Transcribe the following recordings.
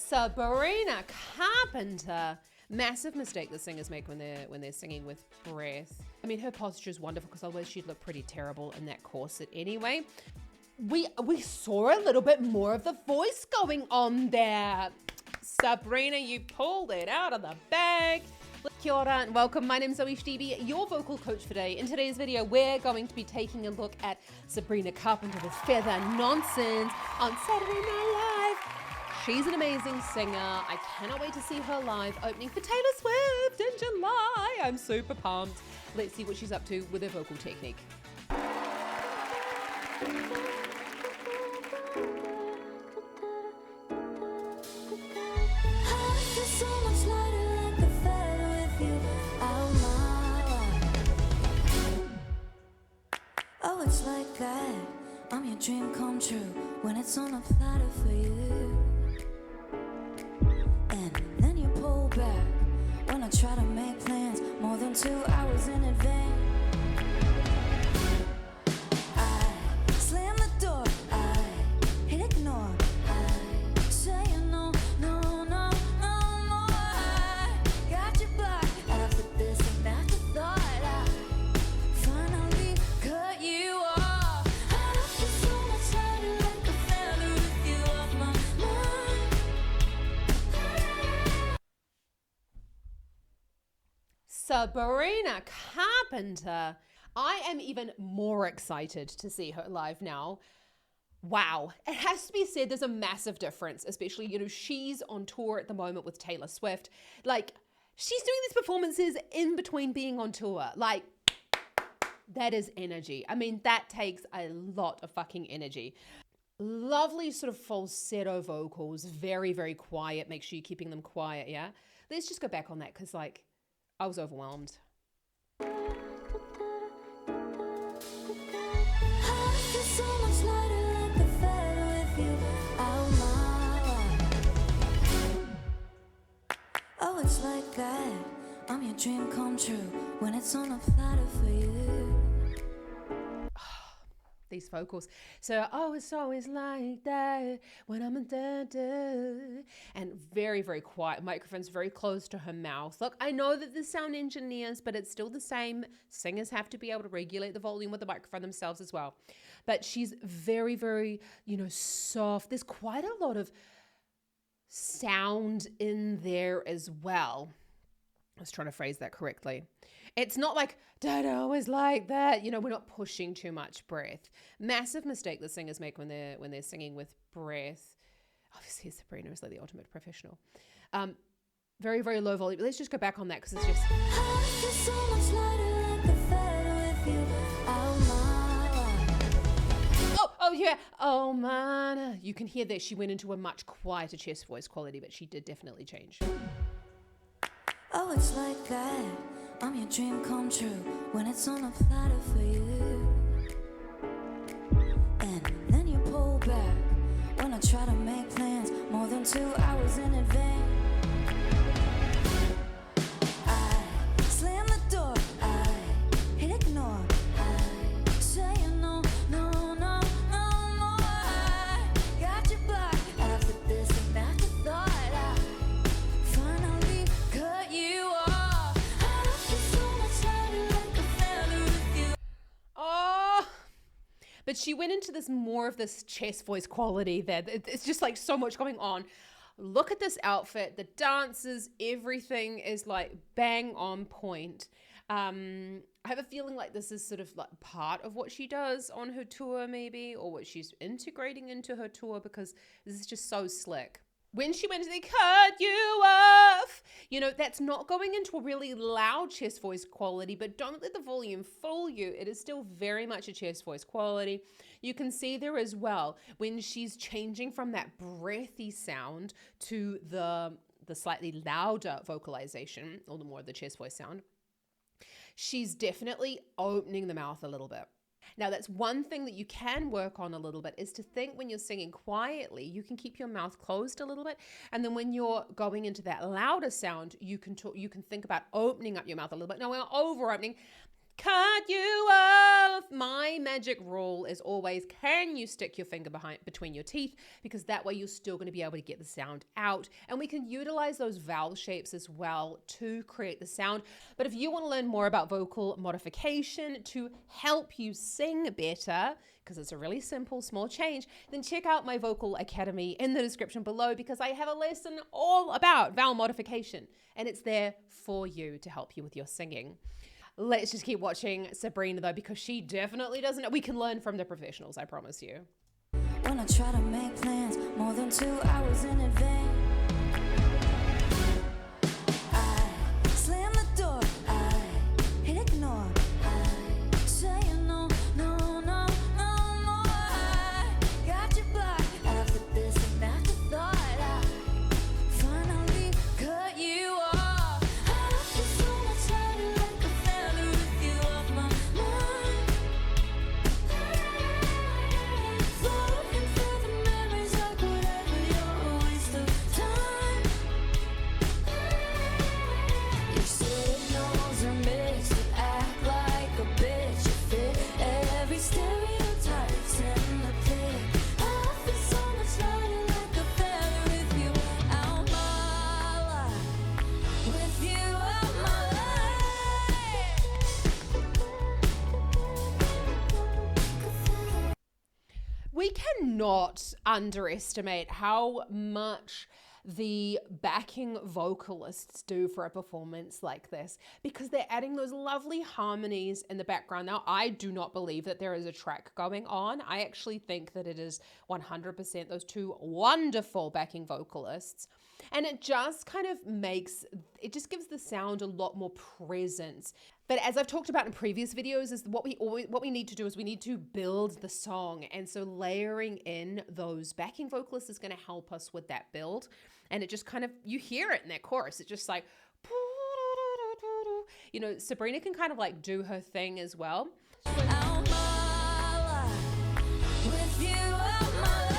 Sabrina Carpenter. Massive mistake the singers make when they're singing with breath. I mean, her posture is wonderful because otherwise she'd look pretty terrible in that corset anyway. We saw a little bit more of the voice going on there. Sabrina, you pulled it out of the bag. Kia ora and welcome. My name's ZoeStibi, your vocal coach for today. In today's video, we're going to be taking a look at Sabrina Carpenter with Feather Nonsense on Saturday Night Live. She's an amazing singer. I cannot wait to see her live opening for Taylor Swift in July. I'm super pumped. Let's see what she's up to with her vocal technique. Oh, it's like that. I'm your dream come true when it's on a platter for you. And then you pull back when I try to make plans more than 2 hours in advance. I slam the door, I hit ignore, I say no, no, no, no more. I got you blocked after this and afterthought. I finally cut you off. I feel so much lighter like a feather with you off my mind. Sabrina Carpenter. I am even more excited to see her live now. Wow. It has to be said there's a massive difference, especially, she's on tour at the moment with Taylor Swift. Like, she's doing these performances in between being on tour. Like, that is energy. I mean, that takes a lot of fucking energy. Lovely sort of falsetto vocals, very, very quiet. Make sure you're keeping them quiet, yeah? Let's just go back on that because, like, I was overwhelmed. I feel so much lighter like a feather with you out my life. Oh, it's like that. I'm your dream come true when it's on a platter for you. These vocals. So, oh, it's always like that when I'm in da-da. And very, very quiet. Microphone's very close to her mouth. Look, I know that there's sound engineers, but it's still the same. Singers have to be able to regulate the volume with the microphone themselves as well. But she's very, very, soft. There's quite a lot of sound in there as well. I was trying to phrase that correctly. It's not like, da-da, always like that. We're not pushing too much breath. Massive mistake the singers make when they're singing with breath. Obviously, Sabrina is like the ultimate professional. Very, very low volume. Let's just go back on that because it's just... I feel so much lighter like a feather with you out my life. Oh, yeah. Oh, man. You can hear that she went into a much quieter chest voice quality, but she did definitely change. Oh, it's like that. I'm your dream come true when it's on a platter for you. And then you pull back when I try to make plans more than 2 hours in advance. I slam the door, I hit ignore, I say no, no, no, no more. I got you blocked after this and afterthought. I finally cut you off. But she went into more of this chest voice quality there. It's just like so much going on. Look at this outfit, the dances, everything is like bang on point. I have a feeling like this is sort of like part of what she does on her tour maybe, or what she's integrating into her tour because this is just so slick. When she went to they cut you off, that's not going into a really loud chest voice quality, but don't let the volume fool you. It is still very much a chest voice quality. You can see there as well when she's changing from that breathy sound to the slightly louder vocalization, or the more of the chest voice sound. She's definitely opening the mouth a little bit. Now, that's one thing that you can work on a little bit is to think when you're singing quietly, you can keep your mouth closed a little bit. And then when you're going into that louder sound, you can think about opening up your mouth a little bit. Now, we're over opening. Cut you off, my my magic rule is always, can you stick your finger between your teeth? Because that way you're still going to be able to get the sound out. And we can utilize those vowel shapes as well to create the sound. But if you want to learn more about vocal modification to help you sing better, because it's a really simple, small change, then check out my Vocal Academy in the description below, because I have a lesson all about vowel modification, and it's there for you to help you with your singing. Let's just keep watching Sabrina though, because she definitely doesn't know. We can learn from the professionals, I promise you. When I try to make plans more than 2 hours in advance, I slam the door, I hit ignore, I say no, no, no, no more. I got your back after this and afterthought. I finally cut you off. I feel so much lighter, like a feather with you off my mind. Floating through the memories like whatever, you're a waste of time. You say no's are mixed, you act like a bitch, you fit every stereotype in the pic. I feel so much lighter, like a feather with you out my life, with you out my life. We cannot underestimate how much the backing vocalists do for a performance like this, because they're adding those lovely harmonies in the background. Now, I do not believe that there is a track going on. I actually think that it is 100% those two wonderful backing vocalists. And it just kind of it just gives the sound a lot more presence. But as I've talked about in previous videos, is what we need to do is we need to build the song. And so layering in those backing vocalists is going to help us with that build. And it just kind of, you hear it in that chorus. It's just like, you know, Sabrina can kind of like do her thing as well. Out my life, with you out my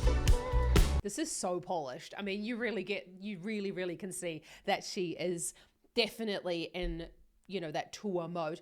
life. This is so polished. I mean, you really can see that she is definitely in, you know, that tour mode.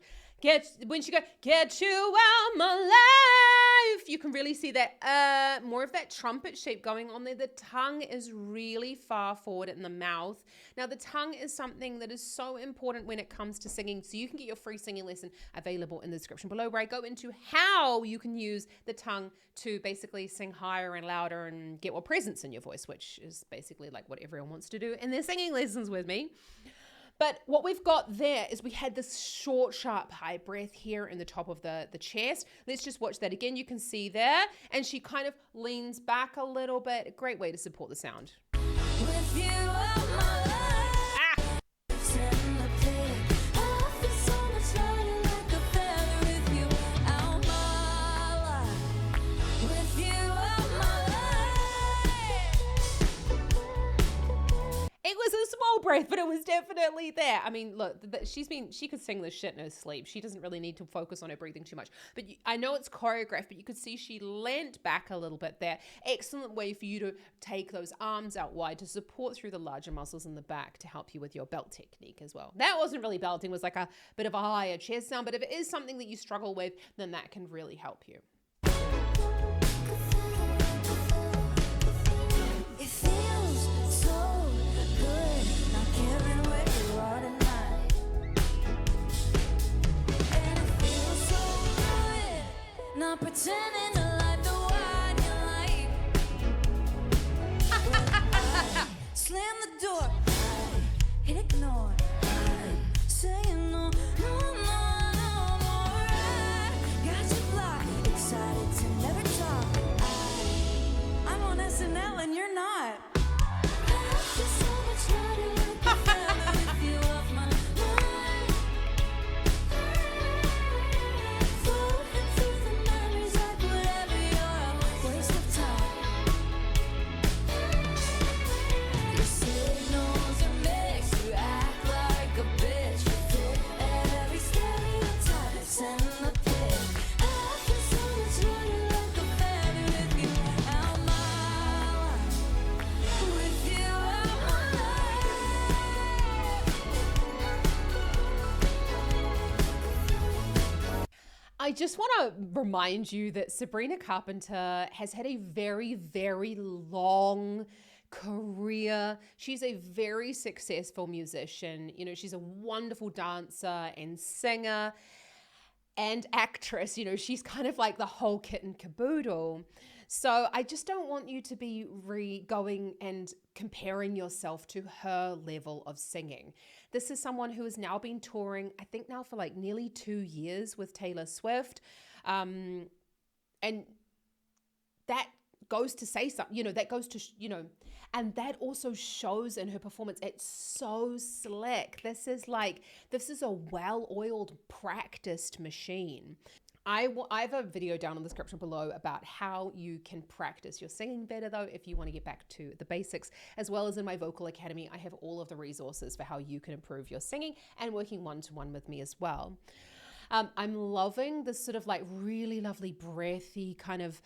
When she goes, get you out my life, you can really see that more of that trumpet shape going on there. The tongue is really far forward in the mouth. Now, the tongue is something that is so important when it comes to singing. So you can get your free singing lesson available in the description below, where I go into how you can use the tongue to basically sing higher and louder and get more presence in your voice, which is basically like what everyone wants to do in their singing lessons with me. But what we've got there is we had this short, sharp, high breath here in the top of the chest. Let's just watch that again. You can see there. And she kind of leans back a little bit. A great way to support the sound. With you out my life. In the pic. I feel so much lighter, like a feather with you out my life. With you out my life. It was a small breath, but it was definitely there. I mean, look, she could sing this shit in her sleep. She doesn't really need to focus on her breathing too much. But I know it's choreographed, but you could see she leant back a little bit there. Excellent way for you to take those arms out wide to support through the larger muscles in the back to help you with your belt technique as well. That wasn't really belting, it was like a bit of a higher chest sound, but if it is something that you struggle with, then that can really help you. It feels so good, not caring where you are tonight. And it feels so good, not pretending to like the one you like. Slam the door, hit ignore. Say no, no, no, no more. I got you blocked, excited to never talk. I'm on SNL and you're not. I feel so much lighter, like a feather with you off my mind. Floating through the memories like whatever. I just want to remind you that Sabrina Carpenter has had a very, very long career. She's a very successful musician. You know, she's a wonderful dancer and singer and actress. You know, she's kind of like the whole kit and caboodle. So I just don't want you to be going and comparing yourself to her level of singing. This is someone who has now been touring, I think now for like nearly 2 years with Taylor Swift. And that goes to say something, you know, that goes to, you know, and that also shows in her performance. It's so slick. This is a well-oiled, practiced machine. I have a video down in the description below about how you can practice your singing better, though, if you want to get back to the basics, as well as in my Vocal Academy. I have all of the resources for how you can improve your singing and working one-to-one with me as well. I'm loving this sort of like really lovely breathy kind of,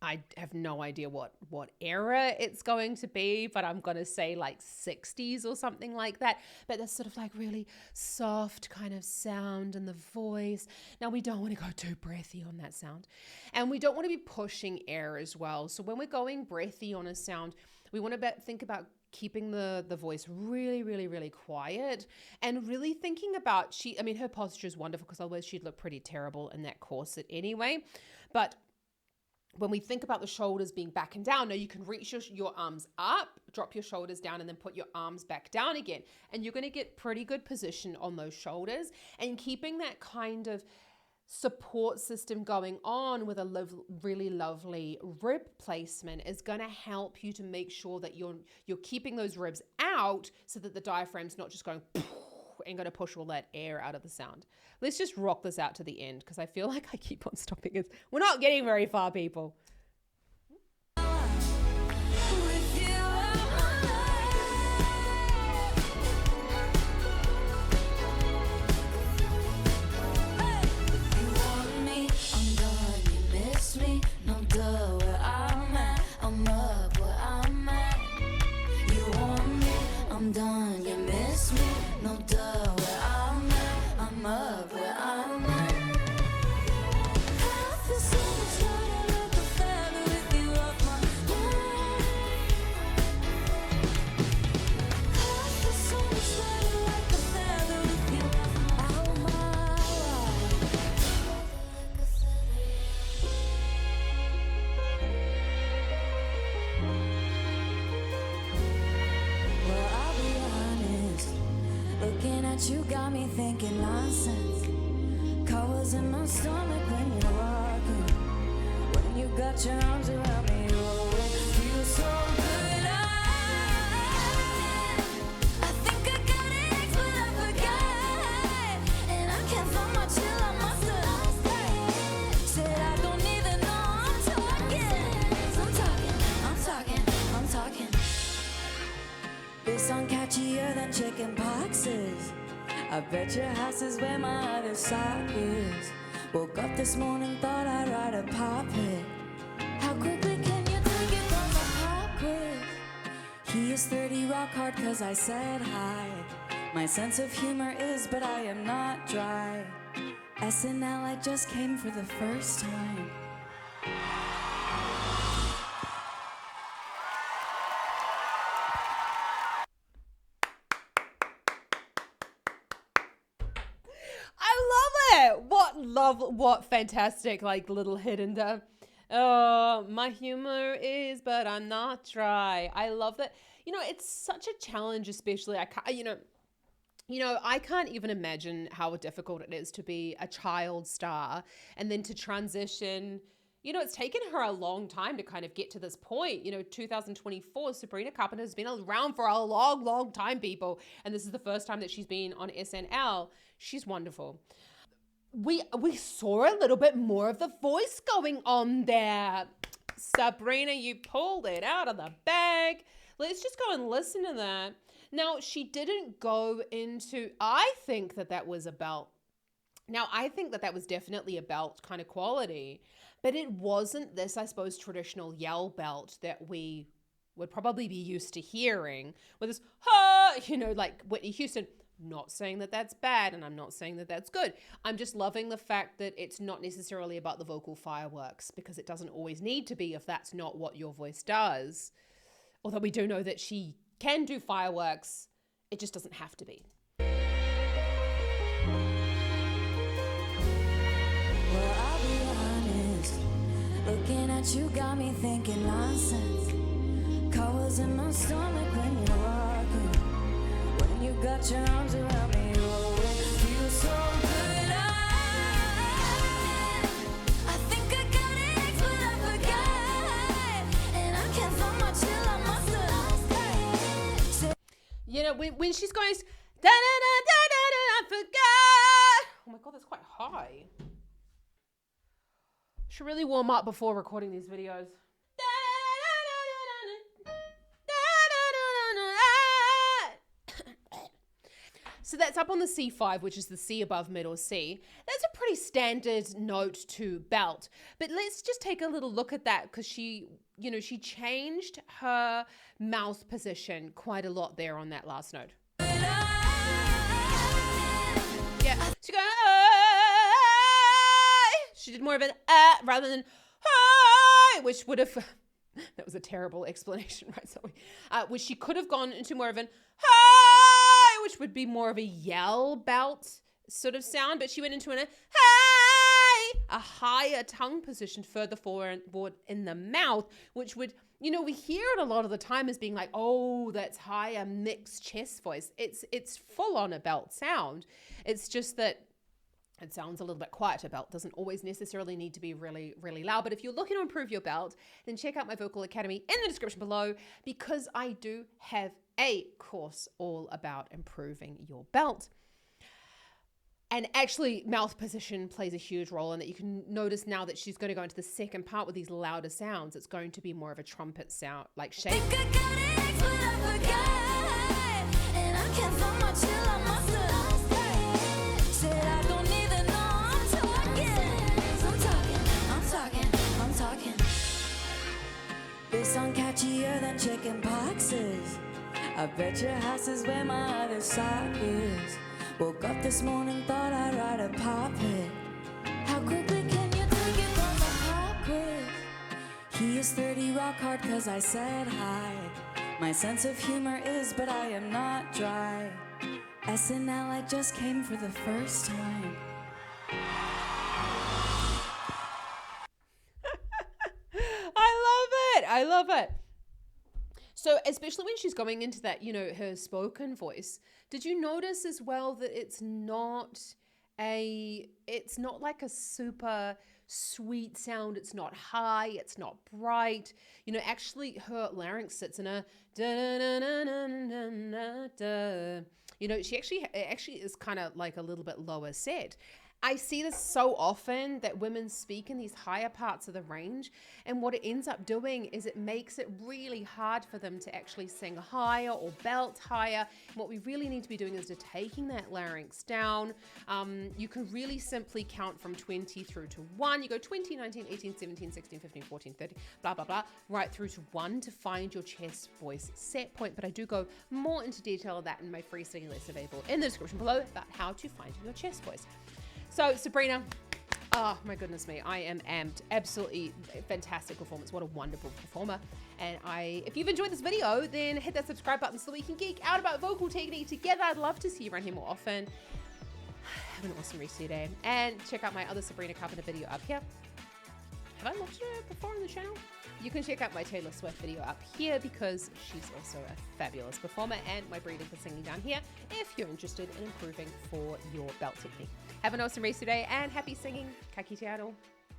I have no idea what era it's going to be, but I'm going to say like 60s or something like that. But this sort of like really soft kind of sound in the voice. Now, we don't want to go too breathy on that sound. And we don't want to be pushing air as well. So when we're going breathy on a sound, we want to think about keeping the voice really, really, really quiet and really thinking about, her posture is wonderful because otherwise she'd look pretty terrible in that corset anyway. But when we think about the shoulders being back and down, now you can reach your arms up, drop your shoulders down, and then put your arms back down again. And you're going to get pretty good position on those shoulders. And keeping that kind of support system going on with a really lovely rib placement is going to help you to make sure that you're keeping those ribs out so that the diaphragm's not just going and going to push all that air out of the sound. Let's just rock this out to the end because I feel like I keep on stopping it. We're not getting very far, people. You got me thinking nonsense. Colors in my stomach when you're walking. When you got your arms around me, oh, it feels so good. I think I got it, but I forgot. And I can't find my chill, I must have lost it. Said I don't even know I'm talking. This song catchier than chicken poxes. I bet your house is where my other sock is. Woke up this morning, thought I'd write a pop hit. How quickly can you take it from a pop quiz? He is 30 rock hard cause I said hi. My sense of humor is, but I am not dry. SNL, I just came for the first time. What fantastic like little hidden oh, my humor is, but I'm not dry. I love that. You know, it's such a challenge, especially I can't even imagine how difficult it is to be a child star and then to transition. You know, it's taken her a long time to kind of get to this point. You know, 2024, Sabrina Carpenter has been around for a long, long time, people. And this is the first time that she's been on SNL. She's wonderful. We saw a little bit more of the voice going on there. Sabrina, you pulled it out of the bag. Let's just go and listen to that. Now, she didn't go into, I think that was a belt. Now, I think that was definitely a belt kind of quality, but it wasn't this, I suppose, traditional yell belt that we would probably be used to hearing with this, like Whitney Houston. not saying that that's bad, and I'm not saying that that's good. I'm just loving the fact that it's not necessarily about the vocal fireworks, because it doesn't always need to be if that's not what your voice does. Although we do know that she can do fireworks, it just doesn't have to be. Well, I'll be honest, looking at you got me thinking nonsense. Colors in my stomach when you're walking. When you got your arms around me, oh, it feels so good. I think I got it, but I forgot. And I can't find my chill, I must have. You know, when she's going, da da da da da da, I forgot. Oh my God, that's quite high. Should really warm up before recording these videos. So that's up on the C5, which is the C above middle C. That's a pretty standard note to belt. But let's just take a little look at that, because she changed her mouth position quite a lot there on that last note. Yeah, she goes, she did more of an rather than which would have, that was a terrible explanation, right? So, which she could have gone into more of an which would be more of a yell belt sort of sound, but she went into a higher tongue position further forward in the mouth, which would, we hear it a lot of the time as being like, oh, that's higher mixed chest voice. It's full on a belt sound. It's just that it sounds a little bit quieter. Belt doesn't always necessarily need to be really, really loud. But if you're looking to improve your belt, then check out my Vocal Academy in the description below, because I do have a course all about improving your belt. And actually, mouth position plays a huge role in it. You can notice now that she's going to go into the second part with these louder sounds. It's going to be more of a trumpet sound, like shape. Think I got it, but I forgot. And I can't find my chill, I must have. Said I don't even know I'm talking. This song catchier than chicken poxes. I bet your house is where my other sock is. Woke up this morning, thought I'd write a pop hit. How quickly can you take it from the pop quiz? He is 30 rock hard cause I said hi. My sense of humor is, but I am not dry. SNL, I just came for the first time. I love it. So especially when she's going into that, her spoken voice, did you notice as well that it's not like a super sweet sound. It's not high. It's not bright. Actually her larynx sits in a she actually is kind of like a little bit lower set. I see this so often that women speak in these higher parts of the range, and what it ends up doing is it makes it really hard for them to actually sing higher or belt higher. And what we really need to be doing is to taking that larynx down. You can really simply count from 20 through to 1. You go 20, 19, 18, 17, 16, 15, 14, 30, blah, blah, blah, right through to 1 to find your chest voice set point. But I do go more into detail of that in my free singing lesson available in the description below about how to find your chest voice. So Sabrina, oh my goodness me, I am amped. Absolutely fantastic performance. What a wonderful performer. And if you've enjoyed this video, then hit that subscribe button so we can geek out about vocal technique together. I'd love to see you around here more often. Have an awesome rest of your day. And check out my other Sabrina Carpenter video up here. Have I watched her before on the channel? You can check out my Taylor Swift video up here because she's also a fabulous performer, and my breathing for singing down here if you're interested in improving for your belt technique. Have an awesome rest of your day and happy singing. Ka kite aroha.